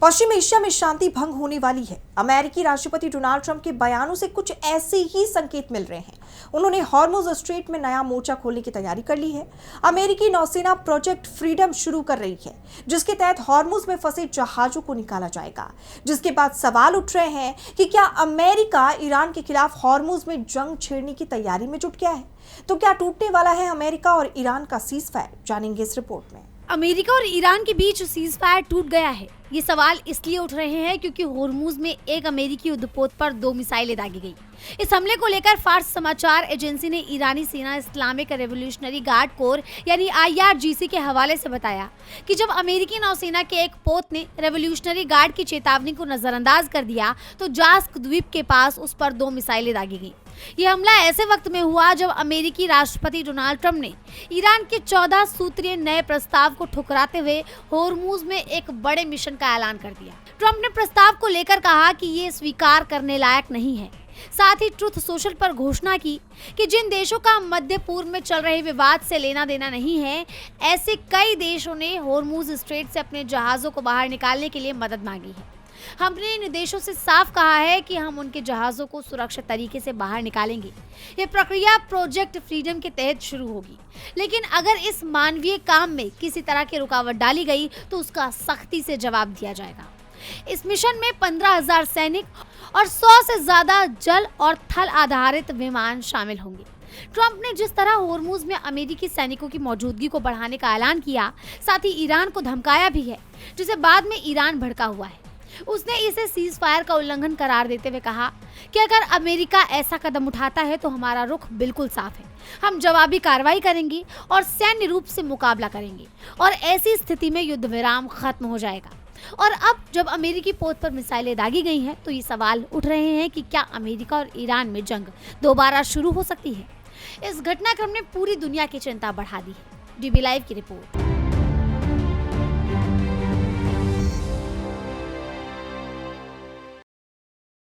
पश्चिम Asia में शांति भंग होने वाली है। अमेरिकी राष्ट्रपति डोनाल्ड ट्रंप के बयानों से कुछ ऐसे ही संकेत मिल रहे हैं। उन्होंने हॉर्मुज स्ट्रेट में नया मोर्चा खोलने की तैयारी कर ली है। अमेरिकी नौसेना प्रोजेक्ट फ्रीडम शुरू कर रही है, जिसके तहत हॉर्मुज में फंसे जहाजों को निकाला जाएगा। जिसके बाद सवाल उठ रहे हैं कि क्या अमेरिका ईरान के खिलाफ हॉर्मुज में जंग छेड़ने की तैयारी में जुट गया है? तो क्या टूटने वाला है अमेरिका और ईरान का सीज फायर? जानेंगे इस रिपोर्ट में। अमेरिका और ईरान के बीच सीज फायर टूट गया है। ये सवाल इसलिए उठ रहे हैं क्योंकि होर्मुज में एक अमेरिकी युद्धपोत पर 2 मिसाइलें दागी गई। इस हमले को लेकर फार्स समाचार एजेंसी ने ईरानी सेना इस्लामिक रेवोल्यूशनरी गार्ड कोर यानी IRGC के हवाले से बताया कि जब अमेरिकी नौसेना के एक पोत ने रेवोल्यूशनरी गार्ड की चेतावनी को नजरअंदाज कर दिया तो जास्क द्वीप के पास उस पर 2 मिसाइलें दागी गई। ये हमला ऐसे वक्त में हुआ जब अमेरिकी राष्ट्रपति डोनाल्ड ट्रंप ने ईरान के 14 सूत्रीय नए प्रस्ताव को ठुकराते हुए होर्मुज में एक बड़े मिशन का ऐलान कर दिया। ट्रंप ने प्रस्ताव को लेकर कहा कि ये स्वीकार करने लायक नहीं है। साथ ही ट्रुथ सोशल पर घोषणा की कि जिन देशों का मध्य पूर्व में चल रहे विवाद से लेना देना नहीं है, ऐसे कई देशों ने होर्मुज स्ट्रेट से अपने जहाजों को बाहर निकालने के लिए मदद मांगी है। हमने इन देशों से साफ कहा है कि हम उनके जहाजों को सुरक्षित तरीके से बाहर निकालेंगे। ये प्रक्रिया प्रोजेक्ट फ्रीडम के तहत शुरू होगी, लेकिन अगर इस मानवीय काम में किसी तरह की रुकावट डाली गई तो उसका सख्ती से जवाब दिया जाएगा। इस मिशन में 15,000 सैनिक और 100 से ज्यादा जल और थल आधारित विमान शामिल होंगे। ट्रंप ने जिस तरह होर्मुज में अमेरिकी सैनिकों की मौजूदगी को बढ़ाने का ऐलान किया, साथ ही ईरान को धमकाया भी है, जिसे बाद में ईरान भड़का हुआ है। उसने इसे सीज फायर का उल्लंघन करार देते हुए कहा कि अगर अमेरिका ऐसा कदम उठाता है तो हमारा रुख बिल्कुल साफ है। हम जवाबी कार्रवाई करेंगे और सैन्य रूप से मुकाबला करेंगे और ऐसी स्थिति में युद्ध विराम खत्म हो जाएगा। और अब जब अमेरिकी पोत पर मिसाइलें दागी गई हैं तो ये सवाल उठ रहे हैं कि क्या अमेरिका और ईरान में जंग दोबारा शुरू हो सकती है। इस घटनाक्रम ने पूरी दुनिया की चिंता बढ़ा दी है। DB लाइव की रिपोर्ट।